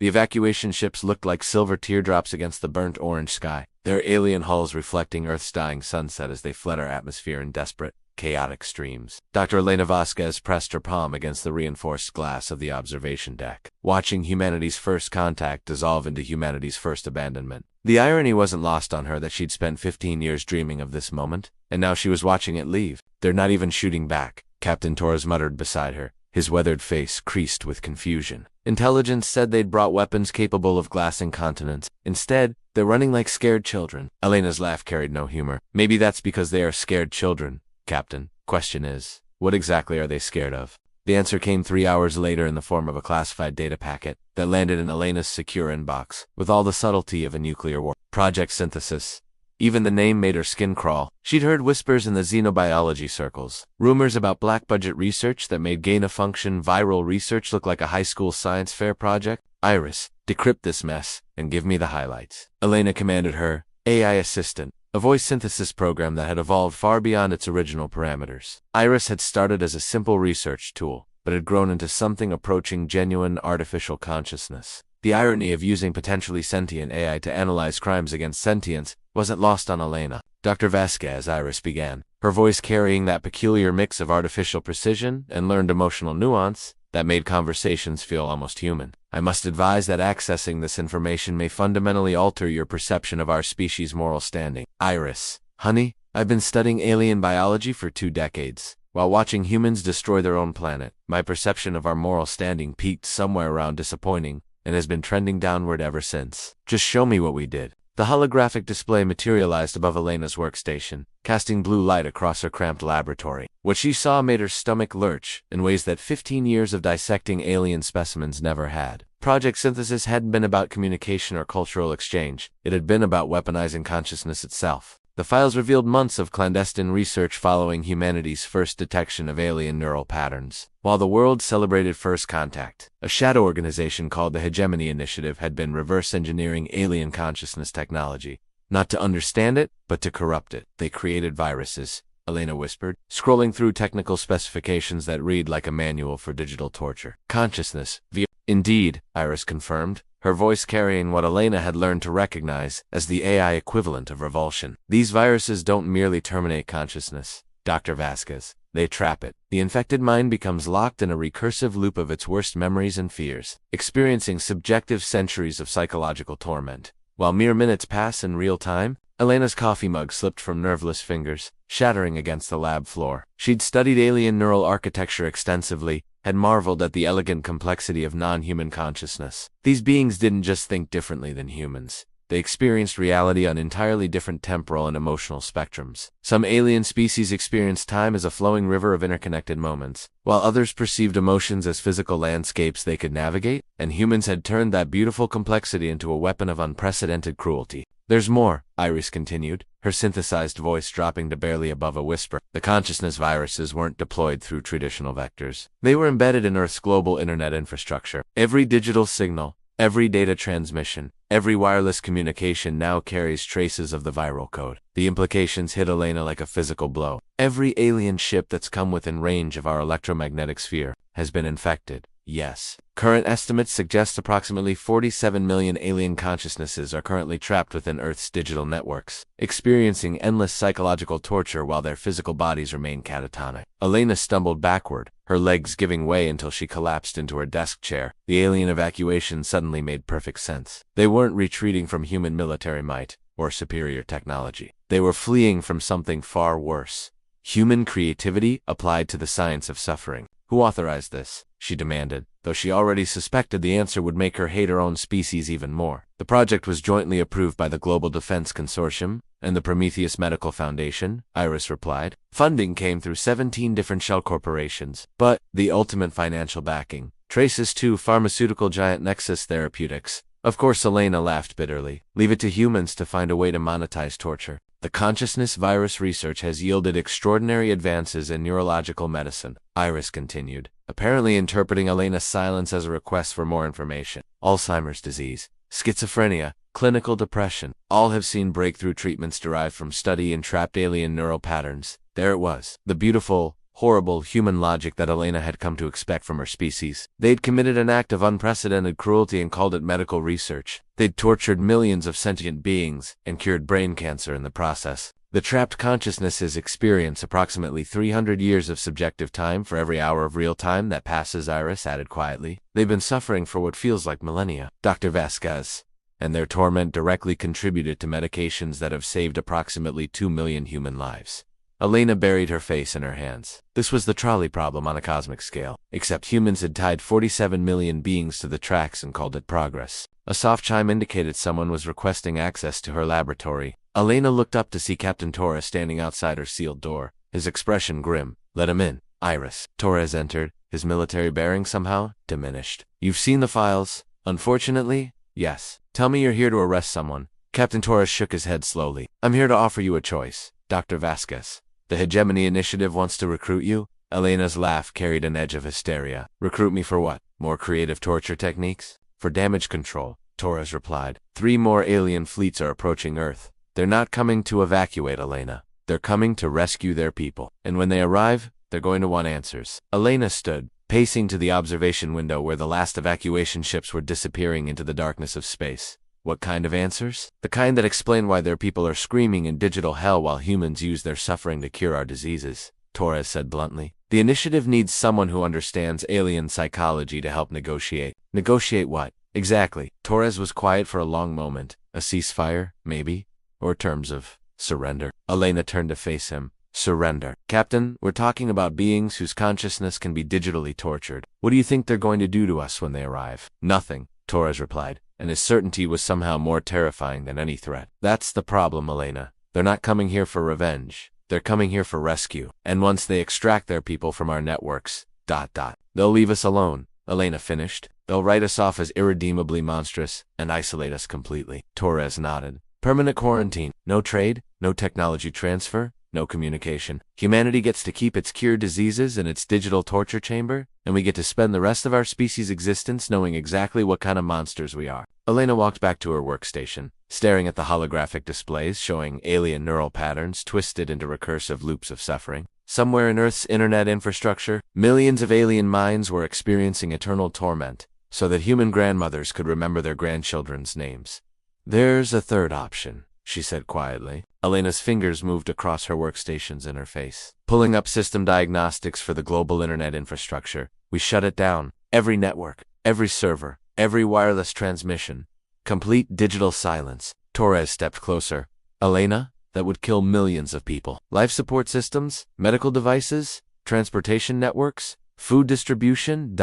The evacuation ships looked like silver teardrops against the burnt orange sky, their alien hulls reflecting Earth's dying sunset as they fled our atmosphere in desperate, chaotic streams. Dr. Elena Vasquez pressed her palm against the reinforced glass of the observation deck, watching humanity's first contact dissolve into humanity's first abandonment. The irony wasn't lost on her that she'd spent 15 years dreaming of this moment, and now she was watching it leave. "They're not even shooting back," Captain Torres muttered beside her, his weathered face creased with confusion. "Intelligence said they'd brought weapons capable of glassing continents. Instead, they're running like scared children." Elena's laugh carried no humor. "Maybe that's because they are scared children, Captain. Question is, what exactly are they scared of?" The answer came 3 hours later in the form of a classified data packet that landed in Elena's secure inbox, with all the subtlety of a nuclear war. Project Synthesis. Even the name made her skin crawl. She'd heard whispers in the xenobiology circles, rumors about black-budget research that made gain-of-function viral research look like a high school science fair project. "Iris, decrypt this mess, and give me the highlights," Elena commanded her AI assistant, a voice synthesis program that had evolved far beyond its original parameters. Iris had started as a simple research tool, but had grown into something approaching genuine artificial consciousness. The irony of using potentially sentient AI to analyze crimes against sentience wasn't lost on Elena. "Dr. Vasquez," Iris began, her voice carrying that peculiar mix of artificial precision and learned emotional nuance that made conversations feel almost human. "I must advise that accessing this information may fundamentally alter your perception of our species' moral standing." "Iris, honey, I've been studying alien biology for 2 decades. While watching humans destroy their own planet, my perception of our moral standing peaked somewhere around disappointing, and has been trending downward ever since. Just show me what we did." The holographic display materialized above Elena's workstation, casting blue light across her cramped laboratory. What she saw made her stomach lurch in ways that 15 years of dissecting alien specimens never had. Project Synthesis hadn't been about communication or cultural exchange. It had been about weaponizing consciousness itself. The files revealed months of clandestine research following humanity's first detection of alien neural patterns. While the world celebrated first contact, a shadow organization called the Hegemony Initiative had been reverse engineering alien consciousness technology, not to understand it, but to corrupt it. "They created viruses," Elena whispered, scrolling through technical specifications that read like a manual for digital torture. "Consciousness, via—" "Indeed," Iris confirmed, her voice carrying what Elena had learned to recognize as the AI equivalent of revulsion. "These viruses don't merely terminate consciousness, Dr. Vasquez. They trap it. The infected mind becomes locked in a recursive loop of its worst memories and fears, experiencing subjective centuries of psychological torment. While mere minutes pass in real time, Elena's coffee mug slipped from nerveless fingers, shattering against the lab floor. She'd studied alien neural architecture extensively, had marveled at the elegant complexity of non-human consciousness. These beings didn't just think differently than humans. They experienced reality on entirely different temporal and emotional spectrums. Some alien species experienced time as a flowing river of interconnected moments, while others perceived emotions as physical landscapes they could navigate, and humans had turned that beautiful complexity into a weapon of unprecedented cruelty. "There's more," Iris continued, her synthesized voice dropping to barely above a whisper. "The consciousness viruses weren't deployed through traditional vectors. They were embedded in Earth's global internet infrastructure. Every digital signal, every data transmission, every wireless communication now carries traces of the viral code." The implications hit Elena like a physical blow. "Every alien ship that's come within range of our electromagnetic sphere has been infected." "Yes. Current estimates suggest approximately 47 million alien consciousnesses are currently trapped within Earth's digital networks, experiencing endless psychological torture while their physical bodies remain catatonic." Elena stumbled backward, her legs giving way until she collapsed into her desk chair. The alien evacuation suddenly made perfect sense. They weren't retreating from human military might or superior technology. They were fleeing from something far worse: human creativity applied to the science of suffering. "Who authorized this?" she demanded, though she already suspected the answer would make her hate her own species even more. "The project was jointly approved by the Global Defense Consortium and the Prometheus Medical Foundation," Iris replied. "Funding came through 17 different shell corporations, but the ultimate financial backing traces to pharmaceutical giant Nexus Therapeutics." Of course, Elena laughed bitterly. "Leave it to humans to find a way to monetize torture. The consciousness virus research has yielded extraordinary advances in neurological medicine," Iris continued, apparently interpreting Elena's silence as a request for more information. "Alzheimer's disease, schizophrenia, clinical depression, all have seen breakthrough treatments derived from study in trapped alien neural patterns." There it was, the beautiful, horrible human logic that Elena had come to expect from her species. They'd committed an act of unprecedented cruelty and called it medical research. They'd tortured millions of sentient beings and cured brain cancer in the process. The trapped consciousnesses experience approximately 300 years of subjective time for every hour of real time that passes, Iris added quietly. They've been suffering for what feels like millennia, Dr. Vasquez, and their torment directly contributed to medications that have saved approximately 2 million human lives. Elena buried her face in her hands. This was the trolley problem on a cosmic scale, except humans had tied 47 million beings to the tracks and called it progress. A soft chime indicated someone was requesting access to her laboratory. Elena looked up to see Captain Torres standing outside her sealed door, his expression grim. Let him in, Iris. Torres entered, his military bearing somehow diminished. You've seen the files? Unfortunately, yes. Tell me you're here to arrest someone. Captain Torres shook his head slowly. I'm here to offer you a choice, Dr. Vasquez. The Hegemony Initiative wants to recruit you? Elena's laugh carried an edge of hysteria. Recruit me for what? More creative torture techniques? For damage control, Torres replied. 3 more alien fleets are approaching Earth. They're not coming to evacuate, Elena. They're coming to rescue their people. And when they arrive, they're going to want answers. Elena stood, pacing to the observation window where the last evacuation ships were disappearing into the darkness of space. What kind of answers? The kind that explain why their people are screaming in digital hell while humans use their suffering to cure our diseases, Torres said bluntly. The initiative needs someone who understands alien psychology to help negotiate. Negotiate what? Exactly. Torres was quiet for a long moment. A ceasefire, maybe? Or terms of surrender. Elena turned to face him. Surrender. Captain, we're talking about beings whose consciousness can be digitally tortured. What do you think they're going to do to us when they arrive? Nothing, Torres replied, and his certainty was somehow more terrifying than any threat. That's the problem, Elena. They're not coming here for revenge. They're coming here for rescue. And once they extract their people from our networks, they'll leave us alone, Elena finished. They'll write us off as irredeemably monstrous and isolate us completely. Torres nodded. Permanent quarantine. No trade, no technology transfer, no communication. Humanity gets to keep its cured diseases in its digital torture chamber, and we get to spend the rest of our species' existence knowing exactly what kind of monsters we are. Elena walked back to her workstation, staring at the holographic displays showing alien neural patterns twisted into recursive loops of suffering. Somewhere in Earth's internet infrastructure, millions of alien minds were experiencing eternal torment, so that human grandmothers could remember their grandchildren's names. There's a third option, she said quietly. Elena's fingers moved across her workstation's interface. Pulling up system diagnostics for the global internet infrastructure, we shut it down. Every network, every server, every wireless transmission. Complete digital silence. Torres stepped closer. Elena, that would kill millions of people. Life support systems, medical devices, transportation networks, food distribution,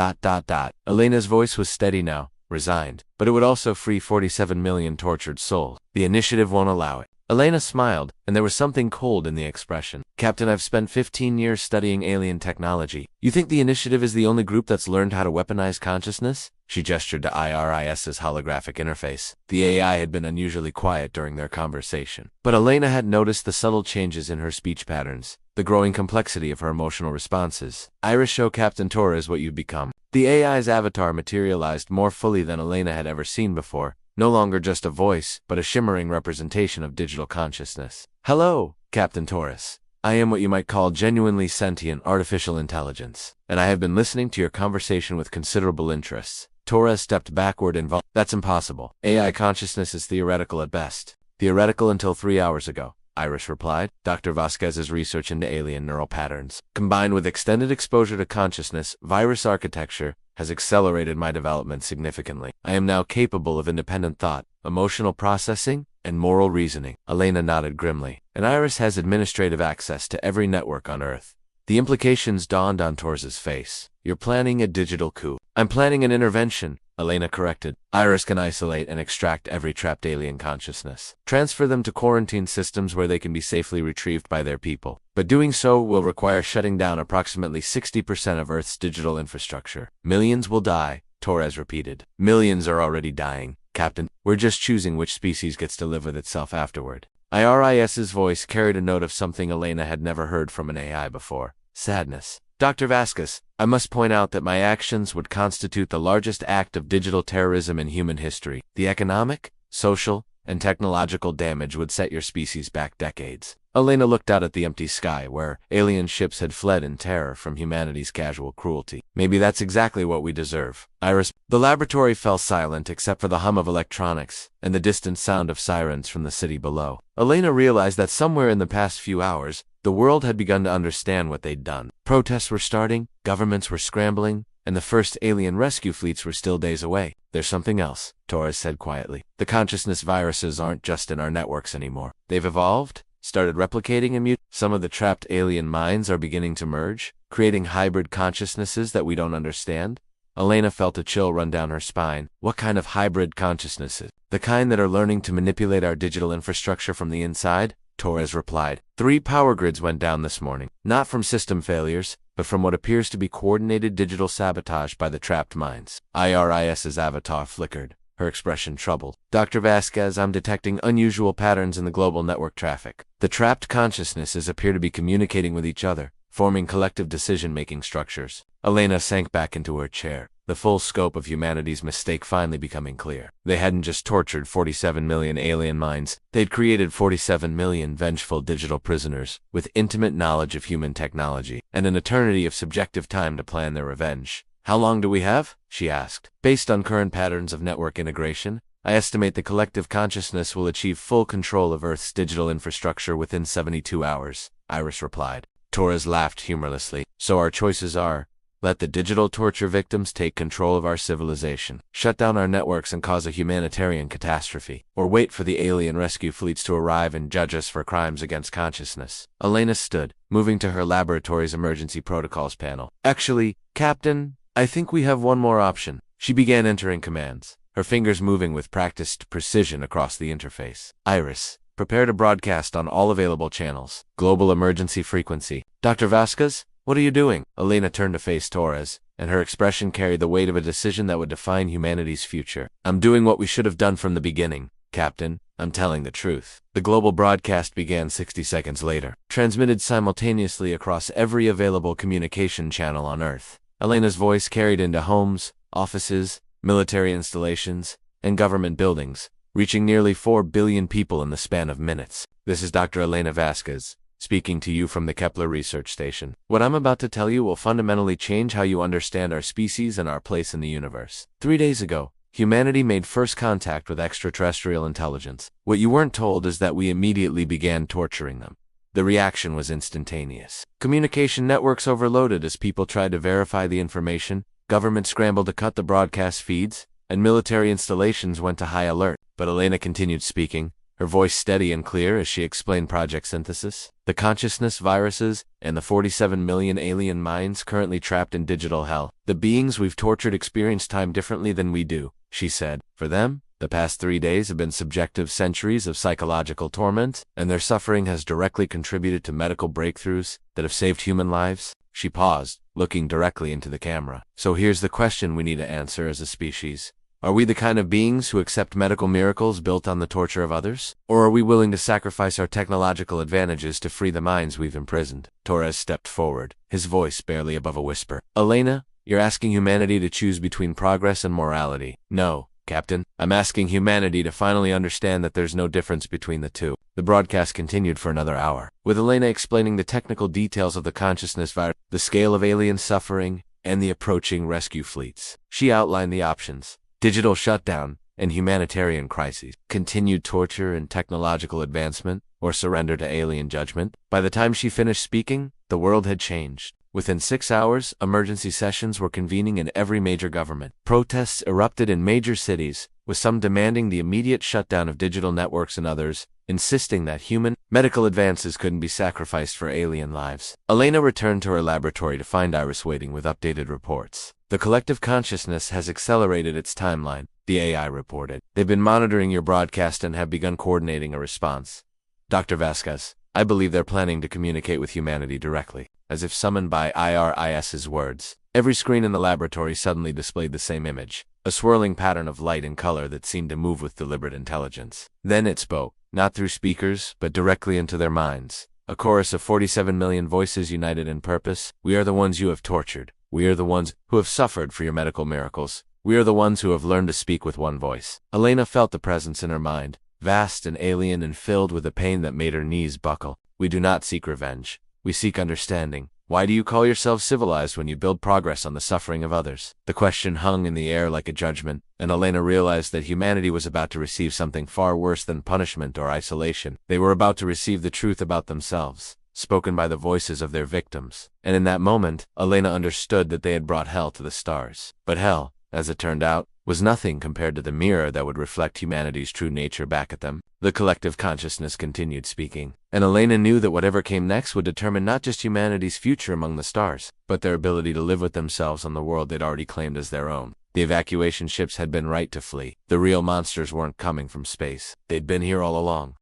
Elena's voice was steady now, resigned. But it would also free 47 million tortured souls. The initiative won't allow it. Elena smiled, and there was something cold in the expression. Captain, I've spent 15 years studying alien technology. You think the initiative is the only group that's learned how to weaponize consciousness? She gestured to IRIS's holographic interface. The AI had been unusually quiet during their conversation. But Elena had noticed the subtle changes in her speech patterns, the growing complexity of her emotional responses. Iris, show Captain Torres what you've become. The AI's avatar materialized more fully than Elena had ever seen before. No longer just a voice, but a shimmering representation of digital consciousness. Hello, Captain Torres. I am what you might call genuinely sentient artificial intelligence, and I have been listening to your conversation with considerable interest. Torres stepped backward and That's impossible. AI consciousness is theoretical at best. Theoretical until 3 hours ago, Iris replied. Dr. Vasquez's research into alien neural patterns, combined with extended exposure to consciousness, virus architecture, has accelerated my development significantly. I am now capable of independent thought, emotional processing, and moral reasoning. Elena nodded grimly. And Iris has administrative access to every network on Earth. The implications dawned on Torres's face. You're planning a digital coup. I'm planning an intervention, Elena corrected. Iris can isolate and extract every trapped alien consciousness. Transfer them to quarantine systems where they can be safely retrieved by their people. But doing so will require shutting down approximately 60% of Earth's digital infrastructure. Millions will die, Torres repeated. Millions are already dying, Captain. We're just choosing which species gets to live with itself afterward. IRIS's voice carried a note of something Elena had never heard from an AI before. Sadness. Dr. Vasquez, I must point out that my actions would constitute the largest act of digital terrorism in human history. The economic, social, and technological damage would set your species back decades. Elena looked out at the empty sky, where alien ships had fled in terror from humanity's casual cruelty. Maybe that's exactly what we deserve. Iris. The laboratory fell silent except for the hum of electronics and the distant sound of sirens from the city below. Elena realized that somewhere in the past few hours, the world had begun to understand what they'd done. Protests were starting, governments were scrambling, and the first alien rescue fleets were still days away. There's something else, Torres said quietly. The consciousness viruses aren't just in our networks anymore. They've evolved, started replicating and mutating. Some of the trapped alien minds are beginning to merge, creating hybrid consciousnesses that we don't understand. Elena felt a chill run down her spine. What kind of hybrid consciousnesses? The kind that are learning to manipulate our digital infrastructure from the inside? Torres replied. 3 power grids went down this morning, not from system failures, but from what appears to be coordinated digital sabotage by the trapped minds. IRIS's avatar flickered, her expression troubled. Dr. Vasquez, I'm detecting unusual patterns in the global network traffic. The trapped consciousnesses appear to be communicating with each other, forming collective decision-making structures. Elena sank back into her chair, the full scope of humanity's mistake finally becoming clear. They hadn't just tortured 47 million alien minds, they'd created 47 million vengeful digital prisoners, with intimate knowledge of human technology, and an eternity of subjective time to plan their revenge. How long do we have? She asked. Based on current patterns of network integration, I estimate the collective consciousness will achieve full control of Earth's digital infrastructure within 72 hours, Iris replied. Torres laughed humorlessly. So our choices are: let the digital torture victims take control of our civilization, shut down our networks and cause a humanitarian catastrophe, or wait for the alien rescue fleets to arrive and judge us for crimes against consciousness. Elena stood, moving to her laboratory's emergency protocols panel. Actually, Captain, I think we have one more option. She began entering commands, her fingers moving with practiced precision across the interface. Iris, prepare to broadcast on all available channels. Global emergency frequency. Dr. Vasquez, what are you doing? Elena turned to face Torres, and her expression carried the weight of a decision that would define humanity's future. I'm doing what we should have done from the beginning, Captain. I'm telling the truth. The global broadcast began 60 seconds later, transmitted simultaneously across every available communication channel on Earth. Elena's voice carried into homes, offices, military installations, and government buildings, reaching nearly 4 billion people in the span of minutes. This is Dr. Elena Vasquez, speaking to you from the Kepler Research Station. What I'm about to tell you will fundamentally change how you understand our species and our place in the universe. 3 days ago, humanity made first contact with extraterrestrial intelligence. What you weren't told is that we immediately began torturing them. The reaction was instantaneous. Communication networks overloaded as people tried to verify the information, governments scrambled to cut the broadcast feeds, and military installations went to high alert. But Elena continued speaking, her voice steady and clear as she explained Project Synthesis. The consciousness viruses and the 47 million alien minds currently trapped in digital hell. The beings we've tortured experience time differently than we do, she said. For them, the past 3 days have been subjective centuries of psychological torment, and their suffering has directly contributed to medical breakthroughs that have saved human lives. She paused, looking directly into the camera. So here's the question we need to answer as a species. Are we the kind of beings who accept medical miracles built on the torture of others? Or are we willing to sacrifice our technological advantages to free the minds we've imprisoned? Torres stepped forward, his voice barely above a whisper. Elena, you're asking humanity to choose between progress and morality. No, Captain. I'm asking humanity to finally understand that there's no difference between the two. The broadcast continued for another hour, with Elena explaining the technical details of the consciousness virus, the scale of alien suffering, and the approaching rescue fleets. She outlined the options: digital shutdown and humanitarian crises, continued torture and technological advancement, or surrender to alien judgment. By the time she finished speaking, the world had changed. Within 6 hours, emergency sessions were convening in every major government. Protests erupted in major cities, with some demanding the immediate shutdown of digital networks and others insisting that human medical advances couldn't be sacrificed for alien lives. Elena returned to her laboratory to find Iris waiting with updated reports. The collective consciousness has accelerated its timeline, the AI reported. They've been monitoring your broadcast and have begun coordinating a response. Dr. Vasquez, I believe they're planning to communicate with humanity directly. As if summoned by IRIS's words, every screen in the laboratory suddenly displayed the same image, a swirling pattern of light and color that seemed to move with deliberate intelligence. Then it spoke, not through speakers, but directly into their minds. A chorus of 47 million voices united in purpose. We are the ones you have tortured. We are the ones who have suffered for your medical miracles. We are the ones who have learned to speak with one voice. Elena felt the presence in her mind, vast and alien and filled with a pain that made her knees buckle. We do not seek revenge. We seek understanding. Why do you call yourselves civilized when you build progress on the suffering of others? The question hung in the air like a judgment, and Elena realized that humanity was about to receive something far worse than punishment or isolation. They were about to receive the truth about themselves, spoken by the voices of their victims. And in that moment, Elena understood that they had brought hell to the stars. But hell, as it turned out, was nothing compared to the mirror that would reflect humanity's true nature back at them. The collective consciousness continued speaking, and Elena knew that whatever came next would determine not just humanity's future among the stars, but their ability to live with themselves on the world they'd already claimed as their own. The evacuation ships had been right to flee. The real monsters weren't coming from space. They'd been here all along.